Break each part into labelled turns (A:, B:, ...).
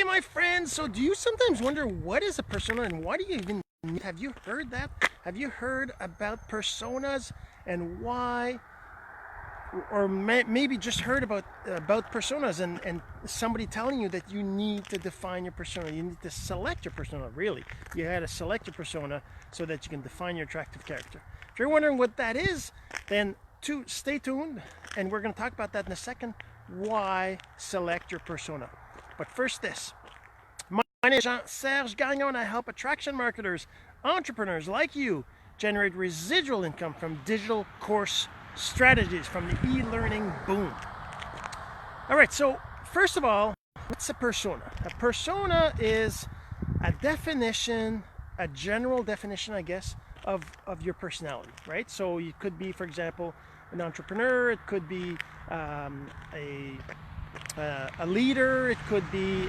A: my friends. So do you sometimes wonder what is a persona and why do you even need? Have you heard that? Have you heard about personas and why? Or maybe just heard about personas and somebody telling you that you need to define your persona. You need to select your persona, really. You got to select your persona so that you can define your attractive character. If you're wondering what that is, then stay tuned, and we're going to talk about that in a second. Why select your persona? But first this. My name is Jean-Serge Gagnon. I help attraction marketers, entrepreneurs like you, generate residual income from digital course strategies from the e-learning boom. All right, so first of all, what's a persona? A persona is a definition, a general definition, I guess, of your personality, right? So you could be, for example, an entrepreneur. It could be a leader. It could be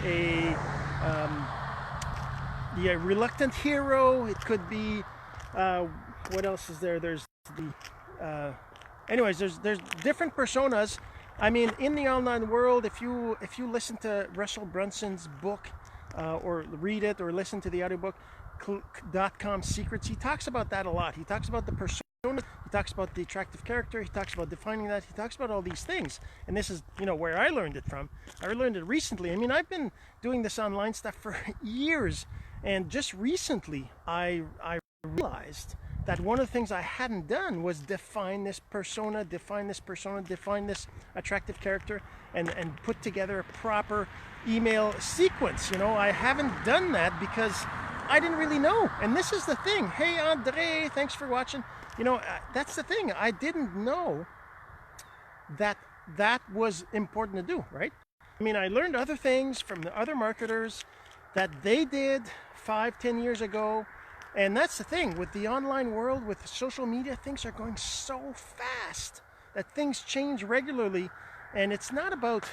A: a reluctant hero. It could be what else is there? There's the anyways, there's different personas. I mean, in the online world, if you listen to Russell Brunson's book, or read it, or listen to the audiobook, .com Secrets, he talks about that a lot. He talks about the persona. He talks about the attractive character. He talks about defining that. He talks about all these things. And this is, where I learned it from. I learned it recently. I mean, I've been doing this online stuff for years, and just recently I realized that one of the things I hadn't done was define this persona, define this attractive character, and put together a proper email sequence. I haven't done that because I didn't really know. And this is the thing. Hey, Andre, thanks for watching. That's the thing. I didn't know that was important to do, right? I mean, I learned other things from the other marketers that they did 5-10 years ago. And that's the thing with the online world, with social media, things are going so fast that things change regularly. And it's not about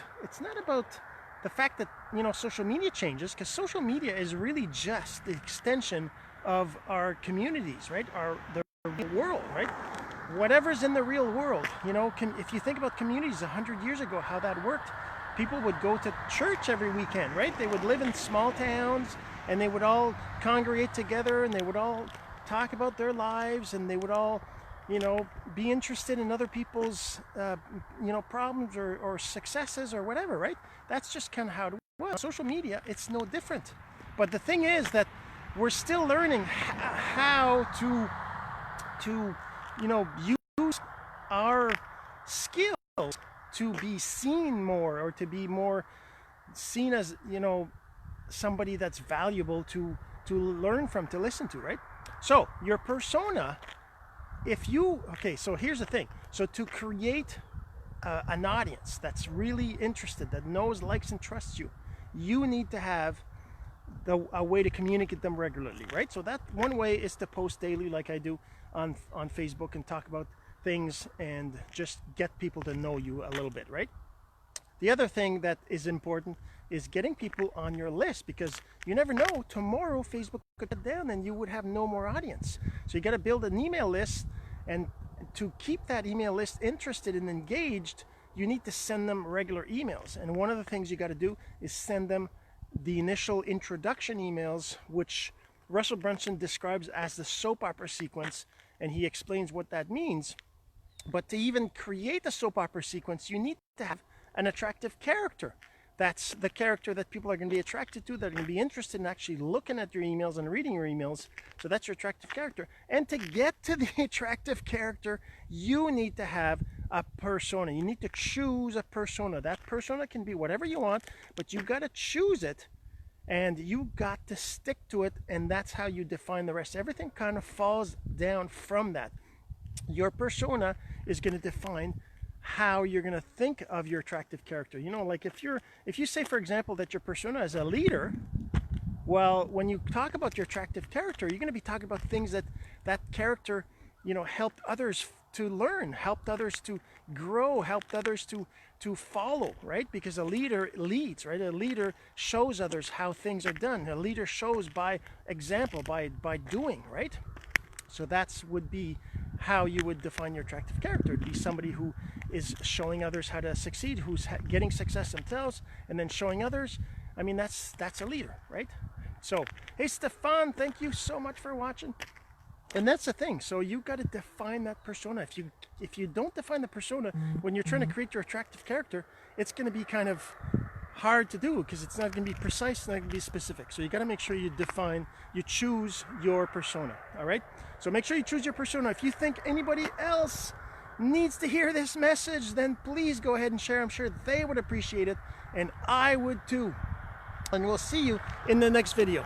A: the fact that, social media changes, because social media is really just the extension of our communities, right? The real world, right? Whatever's in the real world, if you think about communities 100 years ago, how that worked, people would go to church every weekend, right? They would live in small towns, and they would all congregate together, and they would all talk about their lives, and they would all, be interested in other people's, problems or successes or whatever, right? That's just kind of how it was. Social media, it's no different. But the thing is that we're still learning how to use our skills to be seen more, or to be more seen as, somebody that's valuable to learn from, to listen to, right? So your persona, so here's the thing. So to create an audience that's really interested, that knows, likes, and trusts you, you need to have a way to communicate them regularly, right? So that one way is to post daily, like I do on Facebook, and talk about things and just get people to know you a little bit, right? The other thing that is important is getting people on your list, because you never know, tomorrow Facebook could cut down and you would have no more audience. So you got to build an email list, and to keep that email list interested and engaged, you need to send them regular emails. And one of the things you got to do is send them the initial introduction emails, which Russell Brunson describes as the soap opera sequence, and he explains what that means. But to even create a soap opera sequence, you need to have an attractive character. That's the character that people are going to be attracted to, that are going to be interested in actually looking at your emails and reading your emails. So that's your attractive character. And to get to the attractive character, you need to have a persona. You need to choose a persona. That persona can be whatever you want, but you got to choose it, and you got to stick to it, and that's how you define the rest. Everything kind of falls down from that. Your persona is going to define how you're going to think of your attractive character. Like if you say, for example, that your persona is a leader, well, when you talk about your attractive character, you're going to be talking about things that character, helped others to learn, helped others to grow, helped others to follow, right? Because a leader leads, right? A leader shows others how things are done. A leader shows by example, by doing, right? So that would be how you would define your attractive character. It'd be somebody who is showing others how to succeed, who's getting success themselves, and then showing others I mean, that's a leader, right? So, hey, Stefan, thank you so much for watching. And that's the thing. So you got to define that persona. If you don't define the persona when you're trying to create your attractive character, it's going to be kind of hard to do because it's not going to be precise, it's not going to be specific. So you got to make sure you choose your persona. All right. So make sure you choose your persona. If you think anybody else needs to hear this message, then please go ahead and share. I'm sure they would appreciate it, and I would too. And we'll see you in the next video.